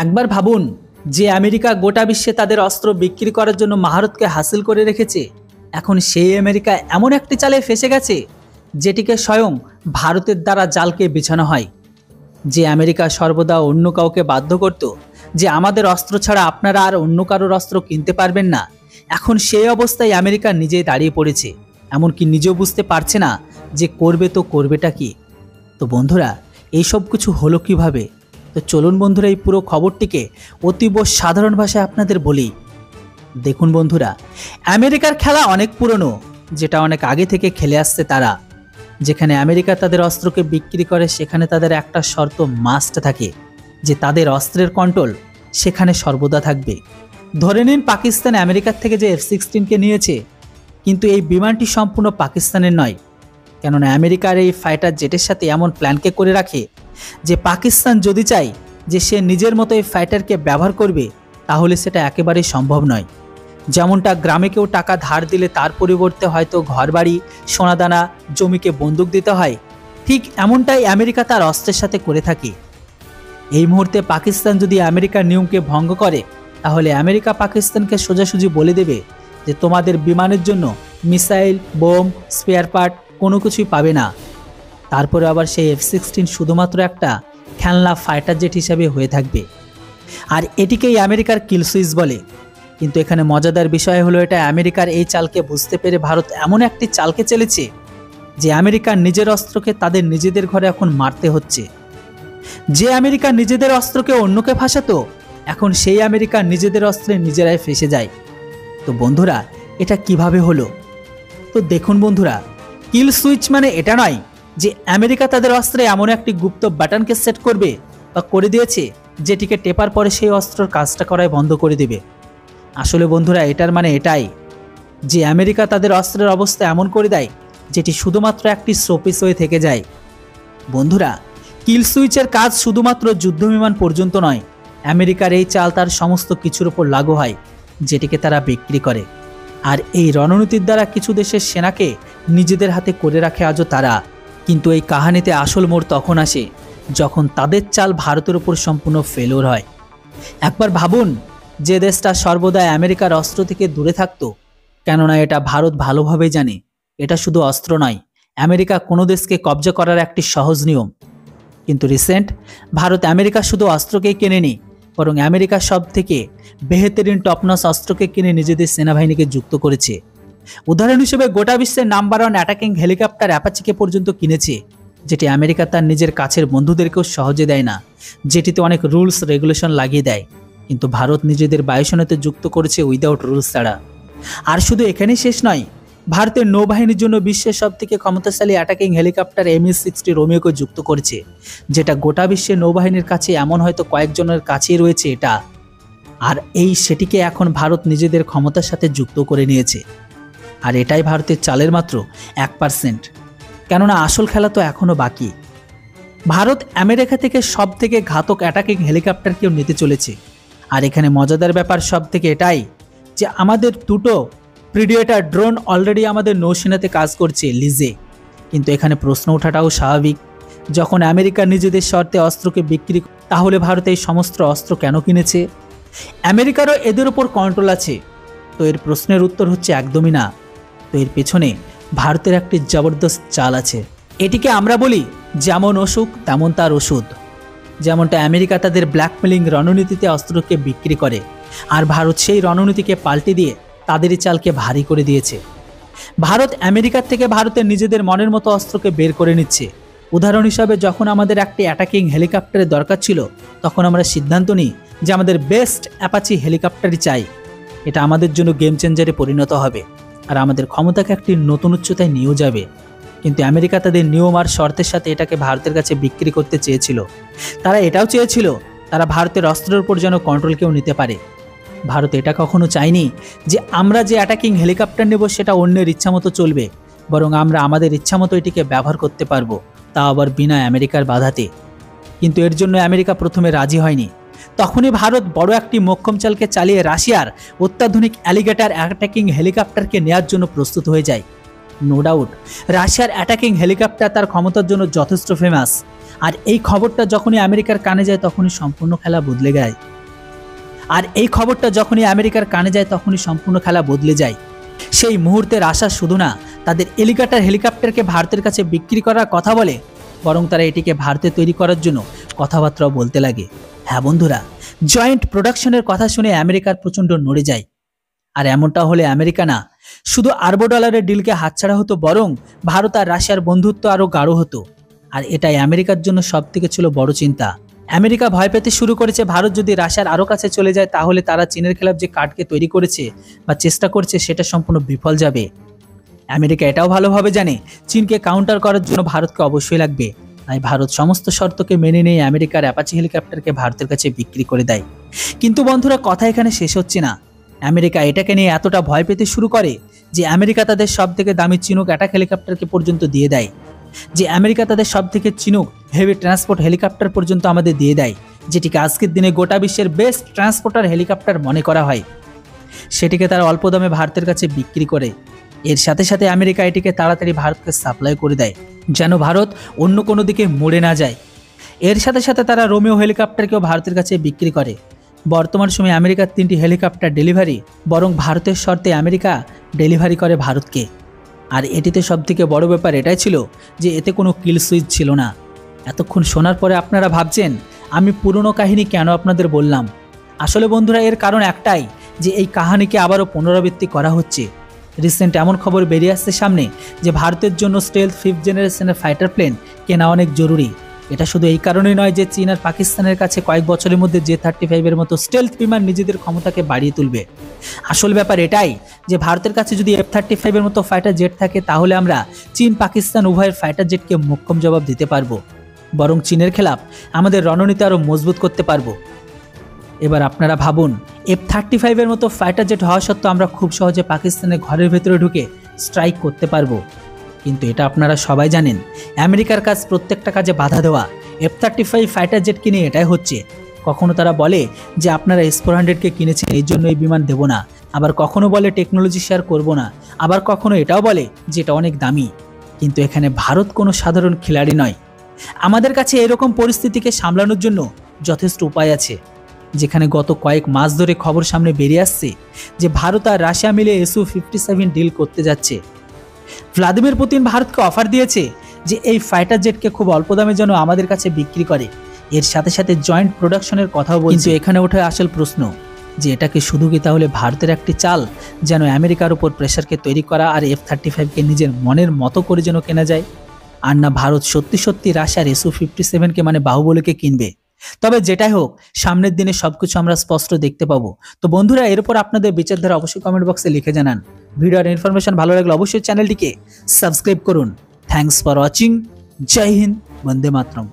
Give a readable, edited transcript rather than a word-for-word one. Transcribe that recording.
একবার ভাবুন যে আমেরিকা গোটা বিশ্বে তাদের অস্ত্র বিক্রি করার জন্য মহারতকে হাসিল করে রেখেছে, এখন সেই আমেরিকা এমন একটি চালে ফেসে গেছে যেটিকে স্বয়ং ভারতের দ্বারা জালকে বিছানো হয়। যে আমেরিকা সর্বদা অন্য কাউকে বাধ্য করত যে আমাদের অস্ত্র ছাড়া আপনারা আর অন্য কারোর অস্ত্র কিনতে পারবেন না, এখন সেই অবস্থায় আমেরিকা নিজেই দাঁড়িয়ে পড়েছে, এমনকি নিজেও বুঝতে পারছে না যে করবে তো করবেটা কি। তো বন্ধুরা, এই সব কিছু হলো কিভাবে? তো চলুন বন্ধুরা, এই পুরো খবরটিকে অতীব সাধারণ ভাষায় আপনাদের বলি। দেখুন বন্ধুরা, আমেরিকার খেলা অনেক পুরনো, যেটা অনেক আগে থেকে খেলে আসছে তারা। যেখানে আমেরিকা তাদের অস্ত্রকে বিক্রি করে সেখানে তাদের একটা শর্ত মাস্ট থাকে, যে তাদের অস্ত্রের কন্ট্রোল সেখানে সর্বদা থাকবে। ধরে নিন পাকিস্তান আমেরিকার থেকে যে F-16কে নিয়েছে, কিন্তু এই বিমানটি সম্পূর্ণ পাকিস্তানের নয়, কেননা আমেরিকার এই ফাইটার জেটের সাথে এমন প্ল্যানকে করে রাখে যে পাকিস্তান যদি চায় যে সে নিজের মতো এই ফাইটারকে ব্যবহার করবে, তাহলে সেটা একেবারেই সম্ভব নয়। যেমনটা গ্রামে কেউ টাকা ধার দিলে তার পরিবর্তে হয়তো ঘরবাড়ি, সোনাদানা, জমিকে বন্দুক দিতে হয়, ঠিক এমনটাই আমেরিকা তার অস্ত্রের সাথে করে থাকে। এই মুহূর্তে পাকিস্তান যদি আমেরিকার নিয়মকে ভঙ্গ করে, তাহলে আমেরিকা পাকিস্তানকে সোজাসুজি বলে দেবে যে তোমাদের বিমানের জন্য মিসাইল, বোম, স্পেয়ার পার্ট কোনো কিছুই পাবে না। তারপরে আবার সেই F-16 শুধুমাত্র একটা খেলনা ফাইটার জেট হিসাবে হয়ে থাকবে। আর এটিকেই আমেরিকার কিল সুইচ বলে। কিন্তু এখানে মজাদার বিষয় হলো, এটা আমেরিকার এই চালকে বুঝতে পেরে ভারত এমন একটি চালকে চলেছে যে আমেরিকার নিজের অস্ত্রকে তাদের নিজেদের ঘরে এখন মারতে হচ্ছে। যে আমেরিকা নিজেদের অস্ত্রকে অন্যকে ফাঁসাতো, এখন সেই আমেরিকা নিজেদের অস্ত্রে নিজেরাই ফেঁসে যায়। তো বন্ধুরা, এটা কিভাবে হলো? তো দেখুন বন্ধুরা, কিল সুইচ মানে এটা নয় যে আমেরিকা তাদের অস্ত্রে এমন একটি গুপ্ত বাটনকে সেট করবে বা করে দিয়েছে যেটিকে টেপার পরে সেই অস্ত্রের কাজটা করাই বন্ধ করে দেবে। আসলে বন্ধুরা, এটার মানে এটাই যে আমেরিকা তাদের অস্ত্রের অবস্থা এমন করে দেয় যেটি শুধুমাত্র একটি শোপিস হয়ে থেকে যায়। বন্ধুরা, কিল সুইচের কাজ শুধুমাত্র যুদ্ধবিমান পর্যন্ত নয়, আমেরিকার এই চাল তার সমস্ত কিছুর উপর লাগু হয়, যেটিকে তারা বিক্রি করে। আর এই রণনীতির দ্বারা কিছু দেশের সেনাকে নিজেদের হাতে করে রাখে আজও তারা। কিন্তু এই কাহিনীতে আসল মোড় তখন আসে যখন তাদের চাল ভারতের উপর সম্পূর্ণ ফেলোর হয়। একবার ভাবুন, যে দেশটা সর্বদা আমেরিকার অস্ত্র থেকে দূরে থাকতো, কেননা এটা ভারত ভালোভাবেই জানে এটা শুধু অস্ত্র নয়, আমেরিকা কোনো দেশকে কবজা করার একটি সহজ নিয়ম। কিন্তু রিসেন্ট ভারত আমেরিকা শুধু অস্ত্রকেই কেনেনি, বরং আমেরিকা সব থেকে বেহতরিন টপনস অস্ত্রকে কিনে নিজেদের সেনাবাহিনীকে যুক্ত করেছে। উদাহরণ হিসেবে গোটা বিশ্বের নাম্বার 1 অ্যাটাকিং হেলিকপ্টার অ্যাপাচিকে পর্যন্ত কিনেছে, যেটি আমেরিকা তার নিজের কাছের বন্ধুদেরকেও সহজে দেয় না, যেটিতে অনেক রুলস রেগুলেশন লাগিয়ে দেয়। কিন্তু ভারত নিজেদের বায়ুসেনাতে যুক্ত করেছে উইদাউট রুলস ছাড়া। আর শুধু এখানেই শেষ নয়, ভারতের নৌবাহিনীর জন্য বিশ্বের সবথেকে ক্ষমতাশালী অ্যাটাকিং হেলিকপ্টার MH-60 রোমিওকে যুক্ত করেছে, যেটা গোটা বিশ্বের নৌবাহিনীর কাছে এমন হয়তো কয়েকজনের কাছেই রয়েছে এটা। আর সেটিকে এখন ভারত নিজেদের ক্ষমতার সাথে যুক্ত করে নিয়েছে। আর এটাই ভারতের চালের মাত্র 1%, কেননা আসল খেলা তো এখনও বাকি। ভারত আমেরিকা থেকে সব থেকে ঘাতক অ্যাটাকিং হেলিকপ্টারকেও নিতে চলেছে। আর এখানে মজাদার ব্যাপার সব থেকে এটাই যে আমাদের দুটো প্রিডিয়েটার ড্রোন অলরেডি আমাদের নৌসেনাতে কাজ করছে লিজে। কিন্তু এখানে প্রশ্ন ওঠাটাও স্বাভাবিক, যখন আমেরিকা নিজেদের শর্তে অস্ত্রকে বিক্রি, তাহলে ভারত এই সমস্ত অস্ত্র কেন কিনেছে? আমেরিকারও এদের উপর কন্ট্রোল আছে। তো এর প্রশ্নের উত্তর হচ্ছে একদমই না। তো এর পেছনে ভারতের একটি জবরদস্ত চাল আছে। এটিকে আমরা বলি যেমন অসুখ তেমন তার ওষুধ। যেমনটা আমেরিকা তাদের ব্ল্যাকমেলিং রণনীতিতে অস্ত্রকে বিক্রি করে, আর ভারত সেই রণনীতিকে পাল্টে দিয়ে তাদেরই চালকে ভারী করে দিয়েছে। ভারত আমেরিকার থেকে ভারতের নিজেদের মনের মতো অস্ত্রকে বের করে নিচ্ছে। উদাহরণ হিসাবে, যখন আমাদের একটি অ্যাটাকিং হেলিকপ্টারের দরকার ছিল, তখন আমরা সিদ্ধান্ত নিই যে আমাদের বেস্ট অ্যাপাচি হেলিকপ্টারই চাই। এটা আমাদের জন্য গেম চেঞ্জারে পরিণত হবে আর আমাদের ক্ষমতাকে একটি নতুন উচ্চতায় নিয়েও যাবে। কিন্তু আমেরিকা তাদের নিয়ম আর শর্তের সাথে এটাকে ভারতের কাছে বিক্রি করতে চেয়েছিল। তারা এটাও চেয়েছিল তারা ভারতের অস্ত্রের উপর যেন কন্ট্রোল কেউ নিতে পারে। ভারত এটা কখনো চায়নি যে আমরা যে অ্যাটাকিং হেলিকপ্টার নেব সেটা অন্যের ইচ্ছামতো চলবে, বরং আমরা আমাদের ইচ্ছামতো এটিকে ব্যবহার করতে পারবো, তা আবার বিনা আমেরিকার বাধাতে। কিন্তু এর জন্য আমেরিকা প্রথমে রাজি হয়নি। তখনই ভারত বড় একটি মোক্ষম চালকে চালিয়ে রাশিয়ার অত্যাধুনিক অ্যালিগেটর অ্যাটাকিং হেলিকপ্টারকে নেওয়ার জন্য প্রস্তুত হয়ে যায়। নো ডাউট, রাশিয়ার অ্যাটাকিং হেলিকপ্টার তার ক্ষমতার জন্য যথেষ্ট ফেমাস। আর এই খবরটা যখনই আমেরিকার কানে যায়, তখনই সম্পূর্ণ খেলা বদলে যায়। আর এই খবরটা যখনই আমেরিকার কানে যায় তখনই সম্পূর্ণ খেলা বদলে যায়। সেই মুহূর্তের আশা শুধু না তাদের হেলিকপ্টারকে ভারতের কাছে বিক্রি করার কথা বলে, বরং তারা এটিকে ভারতে তৈরি করার জন্য কথাবার্তাও বলতে লাগে। হ্যাঁ বন্ধুরা, জয়েন্ট প্রোডাকশনের কথা শুনে আমেরিকার প্রচণ্ড নড়ে যায়। আর এমনটা হলে আমেরিকা না শুধু আরব ডলারের ডিলকে হাতছাড়া হতো, বরং ভারত আর রাশিয়ার বন্ধুত্ব আরও গাঢ় হতো। আর এটাই আমেরিকার জন্য সবথেকে ছিল বড় চিন্তা। আমেরিকা ভয় পেতে শুরু করেছে ভারত যদি রাশিয়ার আরও কাছে চলে যায় তাহলে তারা চীনের খেলাফ যে কার্ডকে তৈরি করেছে বা চেষ্টা করছে সেটা সম্পূর্ণ বিফল যাবে। আমেরিকা এটাও ভালোভাবে জানে চীনকে কাউন্টার করার জন্য ভারতকে অবশ্যই লাগবে, তাই ভারত সমস্ত শর্তকে মেনে নিয়ে আমেরিকার অ্যাপাচি হেলিকপ্টারকে ভারতের কাছে বিক্রি করে দেয়। কিন্তু বন্ধুরা, কথা এখানে শেষ হচ্ছে না। আমেরিকা এটাকে নিয়ে এতটা ভয় পেতে শুরু করে যে আমেরিকা তাদের সবথেকে দামি চিনুক অ্যাটাক হেলিকপ্টারকে পর্যন্ত দিয়ে দেয়, যে আমেরিকা তাদের সবথেকে চিনুক হেভি ট্রান্সপোর্ট হেলিকপ্টার পর্যন্ত আমাদের দিয়ে দেয়, যেটিকে আজকের দিনে গোটা বিশ্বের বেস্ট ট্রান্সপোর্টার হেলিকপ্টার মনে করা হয়। সেটিকে তারা অল্প দামে ভারতের কাছে বিক্রি করে। এর সাথে সাথে আমেরিকা এটিকে তাড়াতাড়ি ভারতকে সাপ্লাই করে দেয় যেন ভারত অন্য কোনো দিকে মুড়ে না যায়। এর সাথে সাথে তারা রোমিও হেলিকপ্টারকেও ভারতের কাছে বিক্রি করে। বর্তমান সময়ে আমেরিকার 3টি হেলিকপ্টার ডেলিভারি বরং ভারতের শর্তে আমেরিকা ডেলিভারি করে ভারতকে। আর এটিতে সবথেকে বড় ব্যাপার এটাই ছিল যে এতে কোনো কিল সুইচ ছিল না। এতক্ষণ শোনার পরে আপনারা ভাবছেন আমি পুরনো কাহিনী কেন আপনাদের বললাম। আসলে বন্ধুরা, এর কারণ একটাই যে এই কাহিনীকে আবারও পুনরাবৃত্তি করা হচ্ছে। রিসেন্ট এমন খবর বেরিয়ে আসছে সামনে যে ভারতের জন্য স্টেলথ 5th জেনারেশনের ফাইটার প্লেন কেনা অনেক জরুরি। এটা শুধু এই কারণেই নয় যে চীন আর পাকিস্তানের কাছে কয়েক বছরের মধ্যে J-35 মতো স্টেলথ বিমান নিজেদের ক্ষমতাকে বাড়িয়ে তুলবে। আসল ব্যাপার এটাই যে ভারতের কাছে যদি F-35 মতো ফাইটার জেট থাকে তাহলে আমরা চীন পাকিস্তান উভয়ের ফাইটার জেটকে মোক্ষম জবাব দিতে পারবো, বরং চীনের খেলাফ আমাদের রণনীতি আরও মজবুত করতে পারবো। এবার আপনারা ভাবুন, F-35 মতো ফাইটার জেট হওয়া সত্ত্বেও আমরা খুব সহজে পাকিস্তানের ঘরের ভেতরে ঢুকে স্ট্রাইক করতে পারবো। কিন্তু এটা আপনারা সবাই জানেন, আমেরিকার কাজ প্রত্যেকটা কাজে বাধা দেওয়া। F-35 ফাইটার জেট কিনে এটাই হচ্ছে। কখনো তারা বলে যে আপনারা S-400কে কিনেছেন এই জন্য এই বিমান দেব না, আবার কখনো বলে টেকনোলজি শেয়ার করব না, আবার কখনো এটাও বলে যে এটা অনেক দামি। কিন্তু এখানে ভারত কোনো সাধারণ খিলাড়ি নয়। আমাদের কাছে এরকম পরিস্থিতিকে সামলানোর জন্য যথেষ্ট উপায় আছে, যেখানে গত কয়েক মাস ধরে খবর সামনে বেরিয়ে আসছে যে ভারত আর রাশিয়া মিলে Su-57 ডিল করতে যাচ্ছে। ভ্লাদিমির পুতিন ভারতকে অফার দিয়েছে যে এই ফাইটার জেটকে খুব অল্প দামে যেন আমাদের কাছে বিক্রি করে। এর সাথে সাথে জয়েন্ট প্রোডাকশনের কথাও বলছে। কিন্তু এখানে ওঠে আসল প্রশ্ন যে এটা কি শুধু কি তাহলে ভারতের একটি চাল যেন আমেরিকার উপর প্রেশারকে তৈরি করা আর F-35কে নিজের মনের মতো করে যেন কেনা যায়, আর না ভারত সত্যি সত্যি রাশিয়ার Su-57কে মানে বাহুবলীকে কিনবে। তবে যেটাই হোক, সামনের দিনে সবকিছু আমরা স্পষ্ট দেখতে পাবো। তো বন্ধুরা, এরপর আপনাদের বিচারধারা অবশ্যই কমেন্ট বক্সে লিখে জানান। ভিডিও আর ইনফরমেশন ভালো লাগলে অবশ্যই চ্যানেলটিকে সাবস্ক্রাইব করুন। Thanks for watching. জয় হিন্দ, বন্দে মাতরম।